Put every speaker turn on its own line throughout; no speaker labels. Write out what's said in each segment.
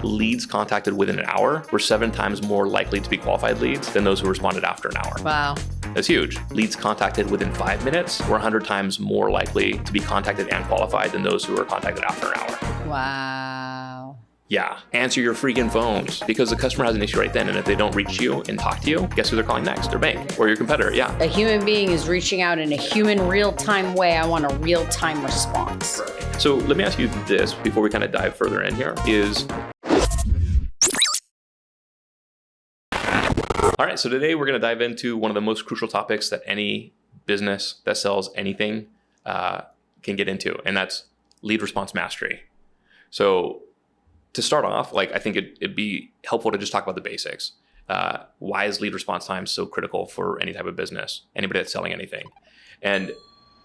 leads contacted within an hour were 7 times more likely to be qualified leads than those who responded after an hour.
Wow.
That's huge. Leads contacted within 5 minutes were 100 times more likely to be contacted and qualified than those who were contacted after an hour.
Wow.
Yeah, answer your freaking phones because the customer has an issue right then. And if they don't reach you and talk to you, guess who they're calling next? Their bank or your competitor. Yeah.
A human being is reaching out in a human real-time way. I want a real-time response.
Right. So let me ask you this before we kind of dive further in here is, all right, so today we're going to dive into one of the most crucial topics that any business that sells anything can get into, and that's lead response mastery. So to start off, I think it'd be helpful to just talk about the basics. Why is lead response time so critical for any type of business, anybody that's selling anything? And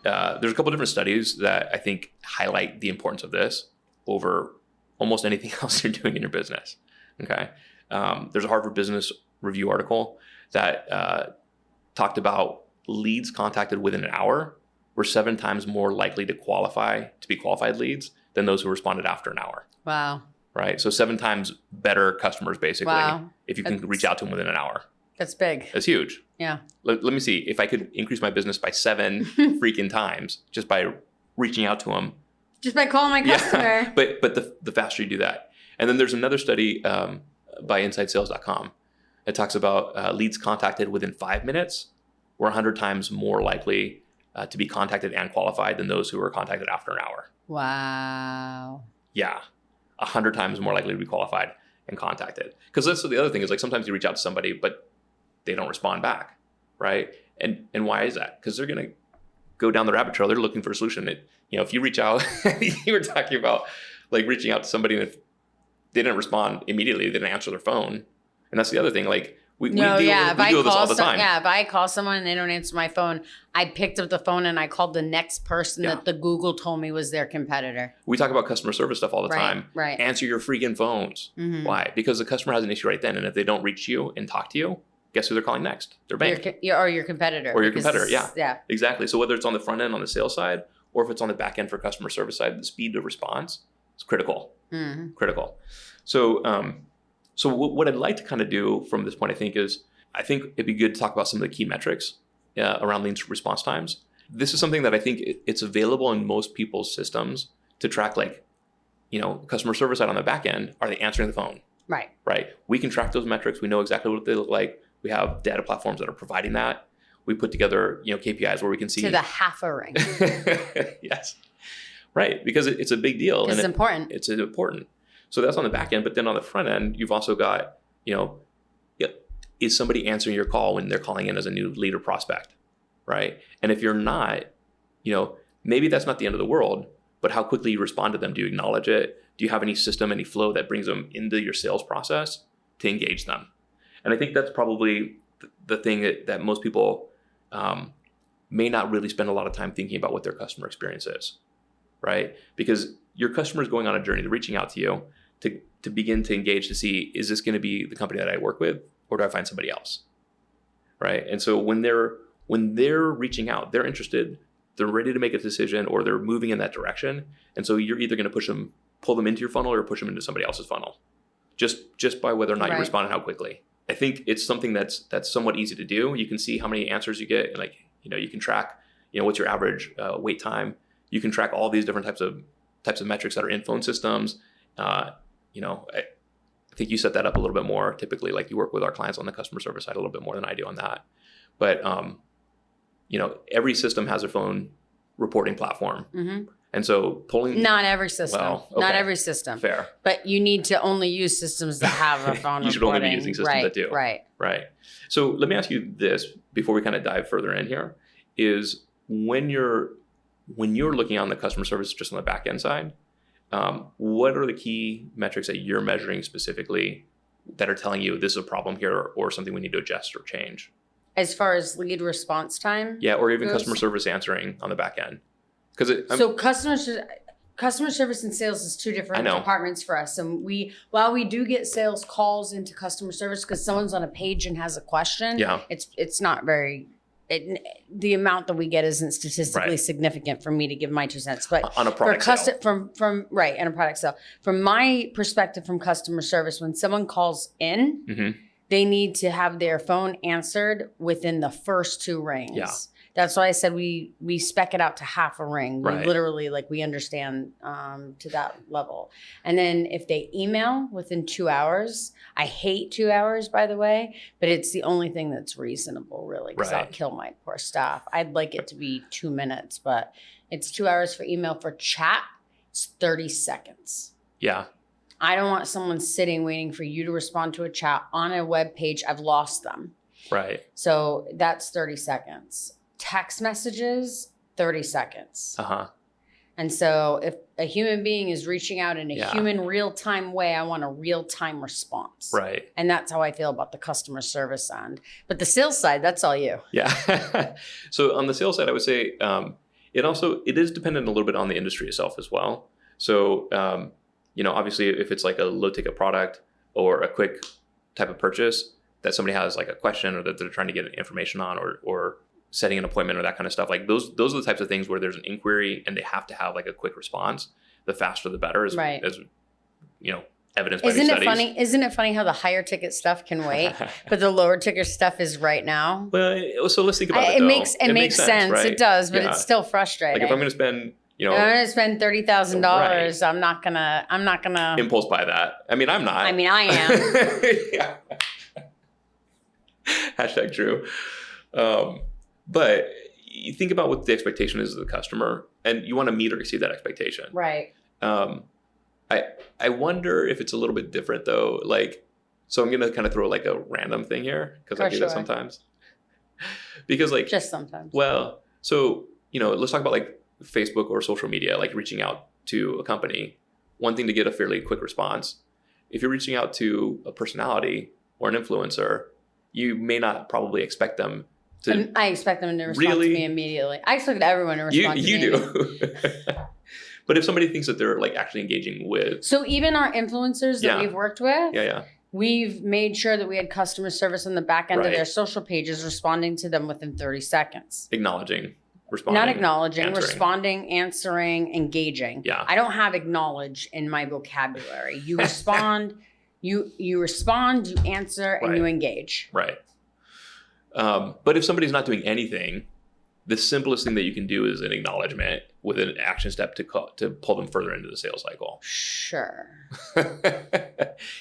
there's a couple different studies that I think highlight the importance of this over almost anything else you're doing in your business. Okay, there's a Harvard Business Review article that talked about leads contacted within an hour were 7 times more likely to be qualified leads than those who responded after an hour.
Wow.
Right. So 7 times better customers, basically,
Wow.
if you can reach out to them within an hour.
That's big.
That's huge.
Yeah.
Let me see if I could increase my business by 7 freaking times just by reaching out to them.
Just by calling my customer.
Yeah. But the faster you do that. And then there's another study by InsideSales.com. It talks about leads contacted within 5 minutes were 100 times more likely to be contacted and qualified than those who were contacted after an hour.
Wow.
Yeah. 100 times more likely to be qualified and contacted. Because that's the other thing is sometimes you reach out to somebody, but they don't respond back, right? And why is that? Because they're going to go down the rabbit trail. They're looking for a solution. If you reach out, you were talking about reaching out to somebody and if they didn't respond immediately, they didn't answer their phone. And that's the other thing. We deal with this all the time.
Yeah, if I call someone and they don't answer my phone, I picked up the phone and I called the next person that the Google told me was their competitor.
We talk about customer service stuff all the time.
Right.
Answer your freaking phones.
Mm-hmm.
Why? Because the customer has an issue right then. And if they don't reach you and talk to you, guess who they're calling next? Their bank.
Or your competitor.
Or your competitor, yeah.
Yeah.
Exactly. So whether it's on the front end on the sales side or if it's on the back end for customer service side, the speed of response is critical.
Mm-hmm.
Critical. So what I'd like to kind of do from this point, I think it'd be good to talk about some of the key metrics around lead response times. This is something that I think it's available in most people's systems to track, customer service side on the back end. Are they answering the phone?
Right.
Right. We can track those metrics. We know exactly what they look like. We have data platforms that are providing that. We put together, KPIs where we can see.
To the half a ring.
Yes. Right. Because it's a big deal.
It's important.
It's important. So that's on the back end. But then on the front end, you've also got, is somebody answering your call when they're calling in as a new lead or prospect? Right. And if you're not, maybe that's not the end of the world, but how quickly you respond to them. Do you acknowledge it? Do you have any system, any flow that brings them into your sales process to engage them? And I think that's probably the thing that most people may not really spend a lot of time thinking about what their customer experience is, right? Because your customer is going on a journey to reaching out to you to begin to engage to see, is this going to be the company that I work with or do I find somebody else, right? And so when they're reaching out, they're interested, they're ready to make a decision or they're moving in that direction. And so you're either going to pull them into your funnel or push them into somebody else's funnel just by whether or not you respond and how quickly. I think it's something that's somewhat easy to do. You can see how many answers you get and you can track, what's your average wait time. You can track all these different types of metrics that are in phone systems. I think you set that up a little bit more typically, you work with our clients on the customer service side a little bit more than I do on that. But, every system has a phone reporting platform. Mm-hmm. And so
not every system, not every system.
Fair.
But you need to only use systems that have a phone
You should only be using systems that do.
Right.
So let me ask you this before we kind of dive further in here is when you're looking on the customer service, just on the back end side, what are the key metrics that you're measuring specifically that are telling you this is a problem here or something we need to adjust or change?
As far as lead response time?
Yeah, or even customer service answering on the back end.
So customer service and sales is two different departments for us. And while we do get sales calls into customer service because someone's on a page and has a question, it's not very the amount that we get isn't statistically significant for me to give my 2 cents. But
on a product sale.
from right, and a product sale. From my perspective, from customer service, when someone calls in, they need to have their phone answered within the first 2 rings.
Yeah.
That's why I said we spec it out to half a ring. We literally, like, we understand to that level. And then if they email within 2 hours, I hate 2 hours, by the way, but it's the only thing that's reasonable, really, because I'll kill my poor staff. I'd like it to be 2 minutes, but it's 2 hours for email. For chat, it's 30 seconds.
Yeah.
I don't want someone sitting waiting for you to respond to a chat on a web page. I've lost them.
Right.
So that's 30 seconds. Text messages, 30 seconds. And so if a human being is reaching out in a human real-time way, I want a real-time response.
Right.
And that's how I feel about the customer service end. But the sales side, that's all you.
Yeah. So on the sales side, I would say it is dependent a little bit on the industry itself as well. So, obviously if it's like a low ticket product or a quick type of purchase that somebody has like a question or that they're trying to get information on or setting an appointment or that kind of stuff, like those are the types of things where there's an inquiry and they have to have like a quick response. The faster the better, as evidenced by these studies.
Isn't it funny how the higher ticket stuff can wait, but the lower ticket stuff is right now?
Well, so let's think about it.
It makes sense. Right? It does, but it's still frustrating.
Like if I'm going to spend,
I'm going to spend $30,000. I'm not gonna
impulse buy that. I mean, I'm not.
I mean, I am.
Hashtag true. But you think about what the expectation is of the customer, and you want to meet or exceed that expectation.
Right.
I wonder if it's a little bit different though. Like, so I'm going to kind of throw like a random thing here because I do that sometimes. Because like
just sometimes.
Well, so let's talk about like Facebook or social media, like reaching out to a company. One thing to get a fairly quick response. If you're reaching out to a personality or an influencer, you may not probably expect them to.
I expect them to respond to me immediately. I expect everyone to respond to me.
You do. But if somebody thinks that they're like actually engaging with.
So even our influencers that we've worked with.
Yeah.
We've made sure that we had customer service on the back end of their social pages, responding to them within 30 seconds.
Acknowledging, responding.
Not acknowledging,
answering.
Responding, answering, engaging.
Yeah.
I don't have acknowledge in my vocabulary. You respond, you answer, and you engage.
Right. But if somebody's not doing anything, the simplest thing that you can do is an acknowledgement with an action step to pull them further into the sales cycle.
Sure.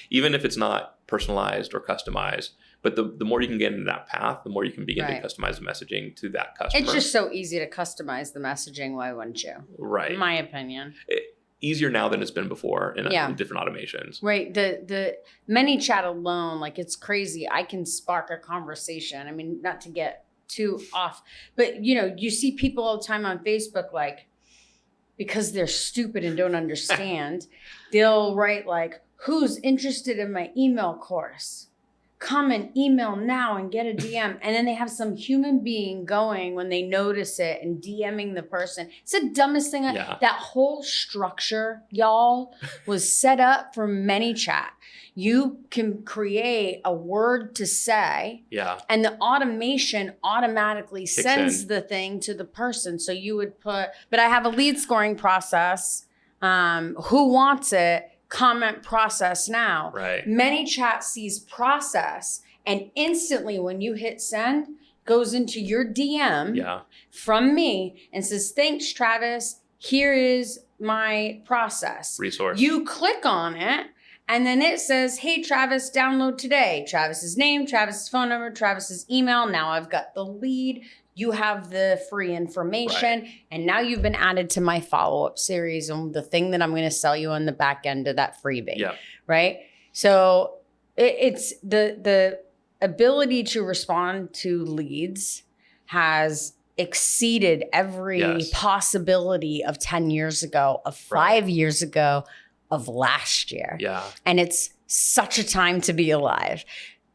Even if it's not personalized or customized, but the more you can get into that path, the more you can begin to customize the messaging to that customer.
It's just so easy to customize the messaging. Why wouldn't you?
Right.
In my opinion.
Easier now than it's been before in different automations.
Right. The ManyChat alone, like it's crazy. I can spark a conversation. I mean, not to get too off, but you see people all the time on Facebook, like, because they're stupid and don't understand, they'll write like, who's interested in my email course? Come and email now and get a DM. And then they have some human being going when they notice it and DMing the person. It's the dumbest thing. That whole structure, y'all, was set up for ManyChat. You can create a word to say, and the automation automatically sends the thing to the person. So you would put, but I have a lead scoring process. Who wants it? Comment process now.
Right.
ManyChat sees process, and instantly when you hit send, goes into your DM from me and says, thanks, Travis. Here is my process.
Resource.
You click on it, and then it says, hey, Travis, download today. Travis's name, Travis's phone number, Travis's email. Now I've got the lead. You have the free information, and now you've been added to my follow-up series and the thing that I'm going to sell you on the back end of that freebie, right? So it's the ability to respond to leads has exceeded every possibility of 10 years ago, of 5 years ago, of last year.
Yeah.
And it's such a time to be alive.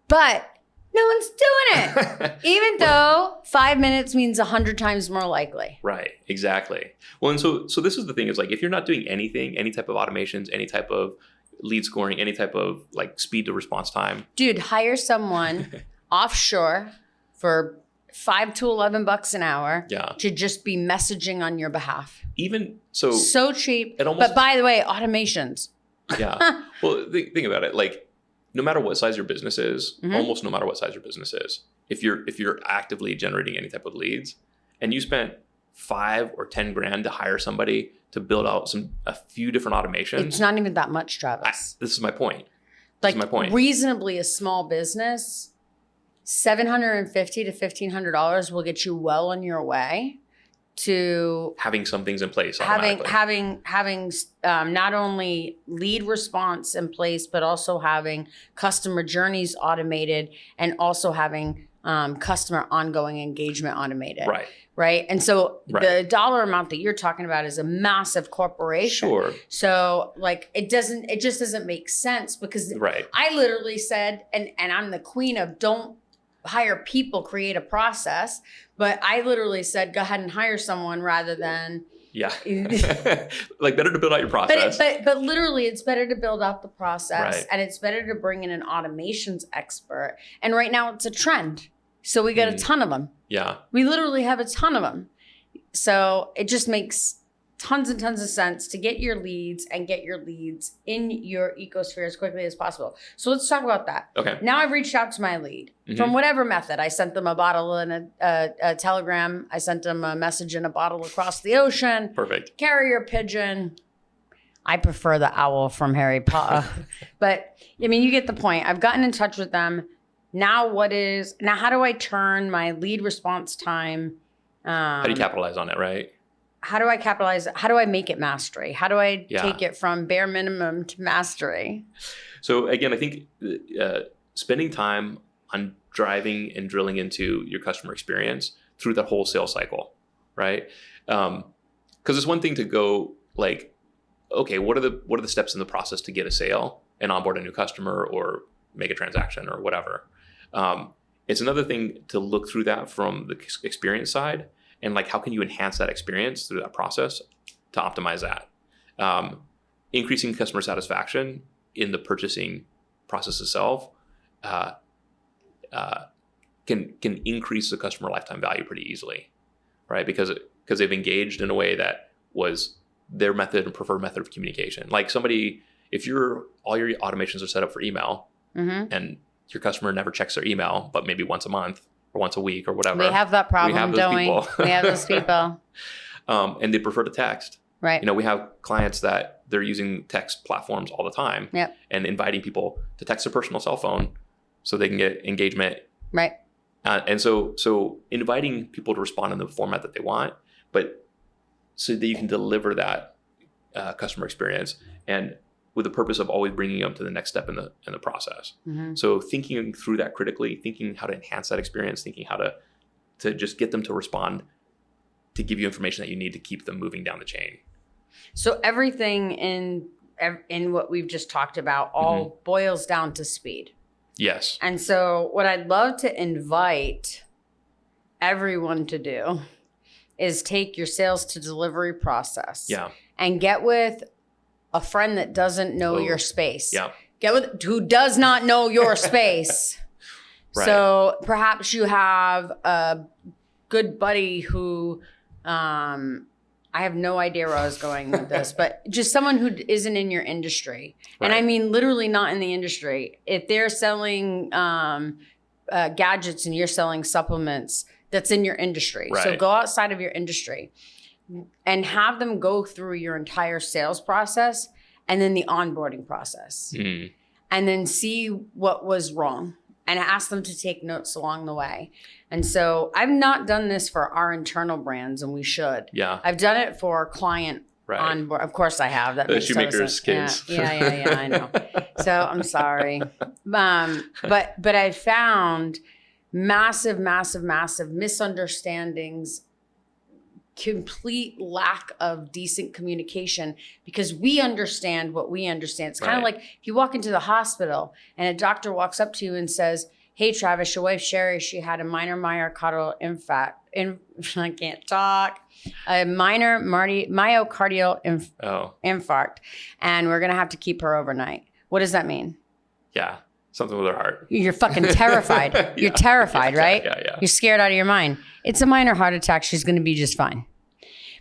But no one's doing it, even though 5 minutes means 100 times more likely.
Right, exactly. Well, and so this is the thing is like, if you're not doing anything, any type of automations, any type of lead scoring, any type of like speed to response time.
Dude, hire someone offshore for $5 to $11 an hour
Yeah.
to just be messaging on your behalf.
Even so,
So cheap.
it almost-
But by the way, automations.
yeah. Well, think about it. Like, no matter what size your business is,
Mhm.
almost no matter what size your business is, if you're actively generating any type of leads, and you spent 5 or 10 grand to hire somebody to build out a few different automations,
It's not even that much, Travis.
this is my point.
Like,
This is my point.
reasonably a small business, $750 to $1,500 will get you well on your way to
Having some things in place automatically.
having not only lead response in place, but also having customer journeys automated, and also having customer ongoing engagement automated.
Right.
Right. And so
Right.
the dollar amount that you're talking about is a massive corporation.
Sure.
So like it just doesn't make sense, because
Right.
I literally said, and I'm the queen of don't hire people, create a process. But I literally said, go ahead and hire someone rather than.
Yeah. Like, better to build out your process.
But literally, it's better to build out the process,
Right.
and it's better to bring in an automations expert. And right now, it's a trend, so we got a ton of them.
Yeah.
We literally have a ton of them. So it just makes tons and tons of sense to get your leads in your ecosphere as quickly as possible. So let's talk about that.
Okay.
Now I've reached out to my lead from whatever method. I sent them a bottle in a telegram. I sent them a message in a bottle across the ocean.
Perfect.
Carrier pigeon. I prefer the owl from Harry Potter. But I mean, you get the point. I've gotten in touch with them. Now how do I turn my lead response time?
How do you capitalize on it, right?
How do I capitalize? How do I make it mastery? How do I
Yeah.
take it from bare minimum to mastery?
So again, I think spending time on driving and drilling into your customer experience through the whole sales cycle, right? Because it's one thing to go like, okay, what are the steps in the process to get a sale and onboard a new customer or make a transaction or whatever. It's another thing to look through that from the experience side, and like, how can you enhance that experience through that process to optimize that? Increasing customer satisfaction in the purchasing process itself can increase the customer lifetime value pretty easily, right? Because they've engaged in a way that was their method and preferred method of communication. Like, somebody, if all your automations are set up for email, and your customer never checks their email, but maybe once a month or once a week or whatever.
We have that problem, don't we? We have those people.
And they prefer to text.
Right.
We have clients that they're using text platforms all the time.
Yep.
And inviting people to text their personal cell phone so they can get engagement.
Right.
And so inviting people to respond in the format that they want, but so that you can deliver that customer experience, and with the purpose of always bringing them to the next step in the process.
Mm-hmm.
So thinking through that critically, thinking how to enhance that experience, thinking how to just get them to respond, to give you information that you need to keep them moving down the chain.
So everything in what we've just talked about all boils down to speed.
Yes.
And so what I'd love to invite everyone to do is take your sales to delivery process.
Yeah.
And get with a friend that doesn't know your space.
Yeah.
Get with who does not know your space.
Right.
So perhaps you have a good buddy who I have no idea where I was going with this, but just someone who isn't in your industry.
Right.
And I mean literally not in the industry. If they're selling gadgets and you're selling supplements, that's in your industry.
Right.
So go outside of your industry and have them go through your entire sales process and then the onboarding process. And then see what was wrong and ask them to take notes along the way. And so I've not done this for our internal brands, and we should.
Yeah.
I've done it for client onboard. Of course I have. That makes total
shoemakers
sense.
kids.
Yeah, I know. So I'm sorry. But I found massive misunderstandings, complete lack of decent communication, because we understand what we understand. It's kind of like if you walk into the hospital and a doctor walks up to you and says, "Hey, Travis, your wife Sherry, she had a minor myocardial I can't talk. A minor myocardial infarct, and we're gonna have to keep her overnight." What does that mean?
Yeah. Something with her heart.
You're fucking terrified. You're terrified, right?
Yeah.
You're scared out of your mind. It's a minor heart attack. She's going to be just fine.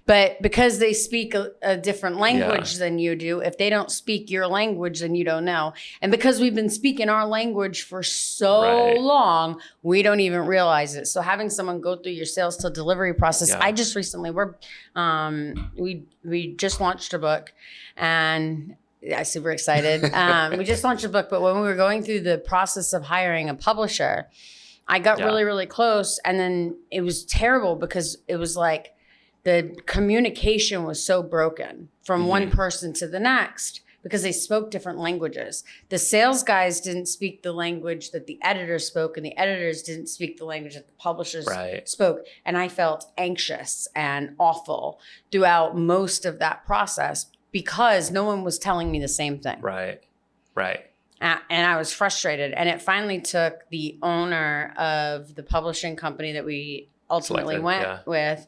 But because they speak a different language than you do, if they don't speak your language, then you don't know. And because we've been speaking our language for so long, we don't even realize it. So having someone go through your sales to delivery process, I just recently, we just launched a book, and I'm super excited. We just launched a book, but when we were going through the process of hiring a publisher, I got really, really close. And then it was terrible because it was like, the communication was so broken from one person to the next because they spoke different languages. The sales guys didn't speak the language that the editors spoke, and the editors didn't speak the language that the publishers spoke. And I felt anxious and awful throughout most of that process because no one was telling me the same thing.
Right.
And I was frustrated. And it finally took the owner of the publishing company that we ultimately went with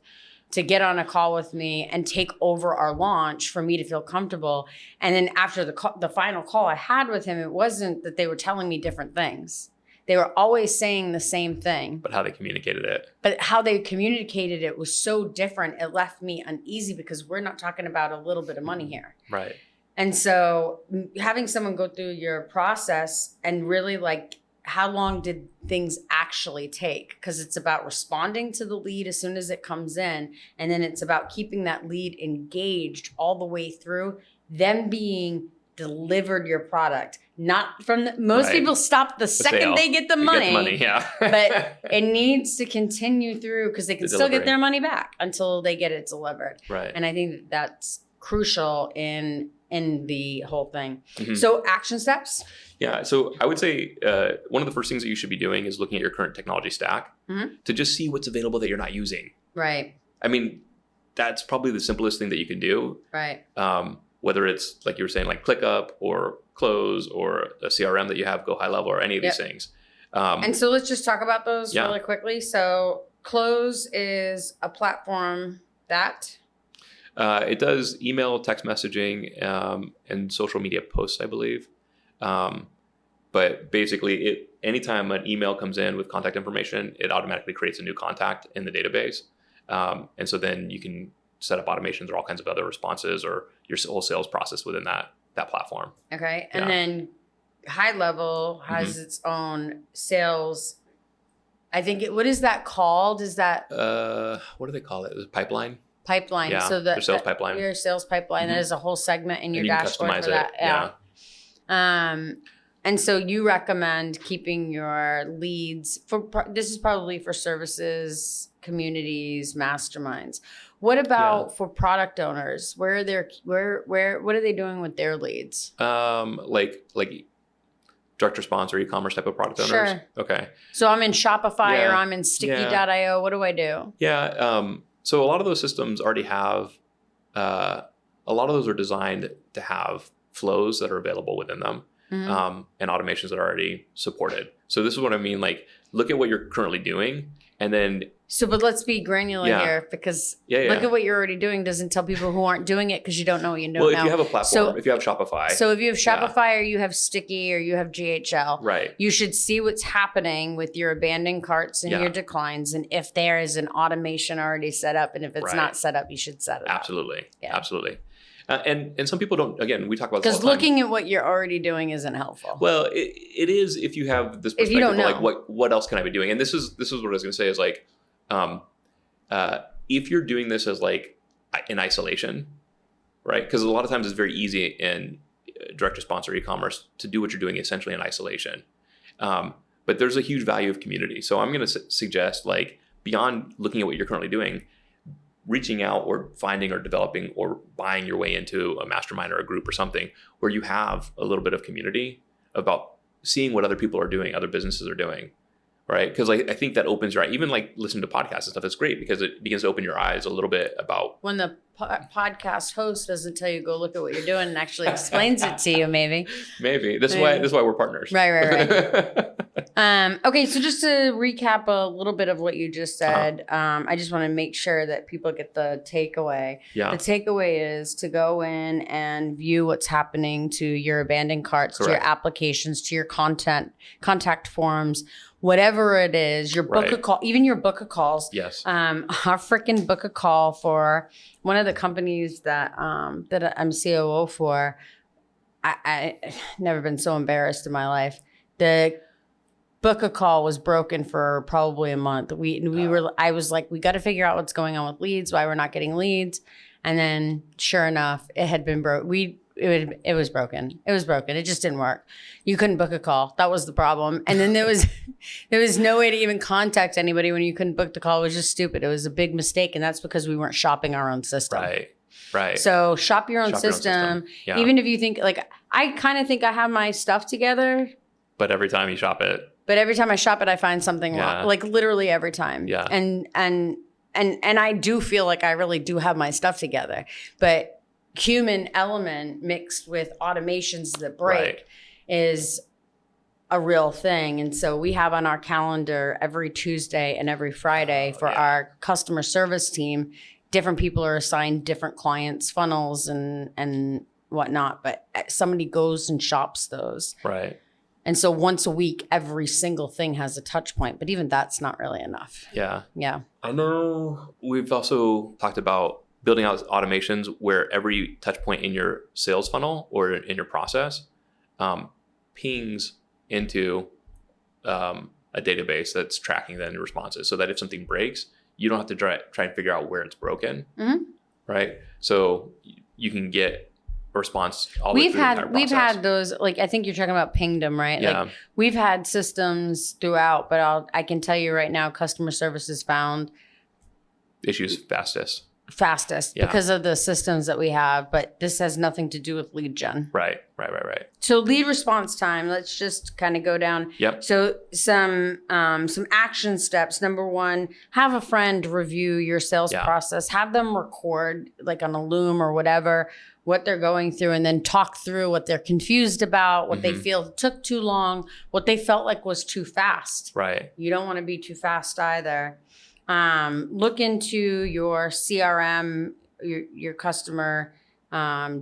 to get on a call with me and take over our launch for me to feel comfortable. And then after the final call I had with him, it wasn't that they were telling me different things. They were always saying the same thing.
But how they communicated it.
But how they communicated it was so different. It left me uneasy because we're not talking about a little bit of money here.
Right.
And so having someone go through your process and really like, how long did things actually take? Because it's about responding to the lead as soon as it comes in. And then it's about keeping that lead engaged all the way through, them being delivered your product. Not from most people stop the second they get the money. But it needs to continue through because they can still get their money back until they get it delivered.
Right.
And I think that's crucial in the whole thing. So action steps?
Yeah. So I would say one of the first things that you should be doing is looking at your current technology stack to just see what's available that you're not using.
Right.
I mean, that's probably the simplest thing that you can do.
Right.
Whether it's like you were saying, like ClickUp or Close or a CRM that you have, Go High Level, or any of these things.
And so let's just talk about those really quickly. So Close is a platform that...
it does email, text messaging, and social media posts, I believe. But basically, anytime an email comes in with contact information, it automatically creates a new contact in the database. And so then you can set up automations or all kinds of other responses or your whole sales process within that platform.
Okay. And then High Level has its own sales. I think what is that called? Is that
what do they call it? Is it pipeline?
Pipeline.
Yeah,
so
your sales pipeline.
Your sales pipeline. That is a whole segment in your dashboard for that. And so you recommend keeping your leads this is probably for services, communities, masterminds. What about for product owners? What are they doing with their leads?
Like direct response or e-commerce type of product owners.
Sure.
Okay.
So I'm in Shopify or I'm in Sticky.io. What do I do?
Yeah. So a lot of those systems already have, a lot of those are designed to have flows that are available within them and automations that are already supported. So this is what I mean. Like, look at what you're currently doing and then...
But let's be granular here because look at what you're already doing doesn't tell people who aren't doing it because you don't know what you don't know.
Well, if you have a platform, if you have Shopify.
So if you have Shopify or you have Sticky or you have GHL, you should see what's happening with your abandoned carts and your declines and if there is an automation already set up. And if it's not set up, you should set it up.
Absolutely. And some people don't, again, we talk about this all
because
the time.
looking at what you're already doing isn't helpful.
Well, it is if you have this perspective of like, what else can I be doing? And this is what I was going to say is like, if you're doing this as like in isolation, right? Because a lot of times it's very easy in direct response or e-commerce to do what you're doing essentially in isolation. But there's a huge value of community. So I'm going to suggest like beyond looking at what you're currently doing, reaching out or finding or developing or buying your way into a mastermind or a group or something where you have a little bit of community about seeing what other people are doing, other businesses are doing. Right. Because I think that opens your eye. Even like listening to podcasts and stuff, it's great because it begins to open your eyes a little bit about.
When the podcast host doesn't tell you, go look at what you're doing and actually explains it to you, maybe.
Maybe. This is why we're partners.
Right. Okay, so just to recap a little bit of what you just said, I just want to make sure that people get the takeaway.
Yeah.
The takeaway is to go in and view what's happening to your abandoned carts, to your applications, to your contact forms, whatever it is, your book a call, even your book of calls.
Yes.
Our freaking book a call for one of the companies that that I'm COO for. I never been so embarrassed in my life. The book a call was broken for probably a month. I was like, we got to figure out what's going on with leads, why we're not getting leads. And then sure enough, it had been broke. It was broken. It was broken. It just didn't work. You couldn't book a call. That was the problem. And then there was no way to even contact anybody when you couldn't book the call. It was just stupid. It was a big mistake. And that's because we weren't shopping our own system.
Right.
So shop your own system.
Yeah.
Even if you think I kind of think I have my stuff together.
But every time you shop it.
But every time I shop it, I find something wrong. Like literally every time.
Yeah.
And I do feel like I really do have my stuff together. But human element mixed with automations that break is a real thing. And so we have on our calendar every Tuesday and every Friday for our customer service team, different people are assigned different clients, funnels and whatnot. But somebody goes and shops those.
Right.
And so once a week, every single thing has a touch point, but even that's not really enough.
Yeah.
Yeah.
I know we've also talked about building out automations where every touch point in your sales funnel or in your process pings into a database that's tracking then responses so that if something breaks, you don't have to try and figure out where it's broken. Mm-hmm. Right. So you can get response all the way through the entire process.
We've had those, like, I think you're talking about Pingdom, right?
Yeah.
Like, we've had systems throughout, but I can tell you right now, customer service has found
issues fastest
because of the systems that we have, but this has nothing to do with lead gen.
Right.
So lead response time, let's just kind of go down.
Yep.
So some action steps. Number one, have a friend review your sales process. Have them record like on a Loom or whatever, what they're going through, and then talk through what they're confused about, what they feel took too long, what they felt like was too fast.
Right.
You don't want to be too fast either. Look into your CRM, your customer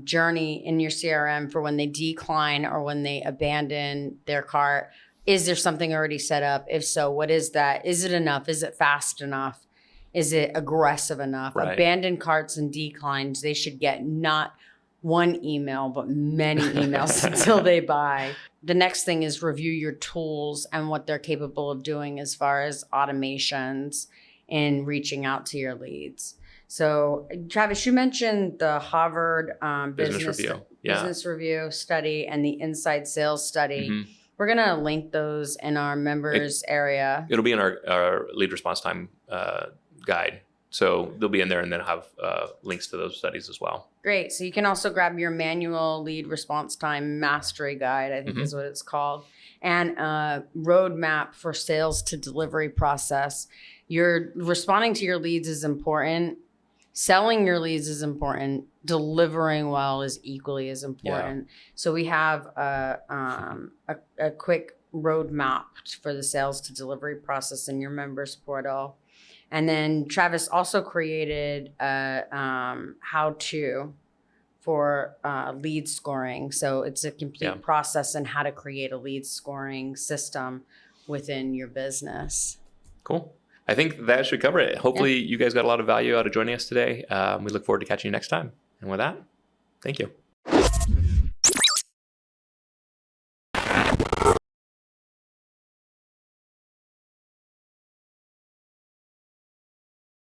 journey in your CRM for when they decline or when they abandon their cart. Is there something already set up? If so, what is that? Is it enough? Is it fast enough? Is it aggressive enough?
Right.
Abandoned carts and declines, they should get not one email, but many emails until they buy. The next thing is review your tools and what they're capable of doing as far as automations and reaching out to your leads. So, Travis, you mentioned the Harvard business review study and the inside sales study. Mm-hmm. We're going to link those in our members area.
It'll be in our lead response time guide. So they'll be in there and then have links to those studies as well.
Great. So you can also grab your manual lead response time mastery guide, I think is what it's called, and a roadmap for sales to delivery process. You're responding to your leads is important. Selling your leads is important. Delivering well is equally as important. Yeah. So we have a quick roadmap for the sales to delivery process in your members portal. And then Travis also created a how-to for lead scoring. So it's a complete process on how to create a lead scoring system within your business.
Cool. I think that should cover it. Hopefully you guys got a lot of value out of joining us today. We look forward to catching you next time. And with that, thank you.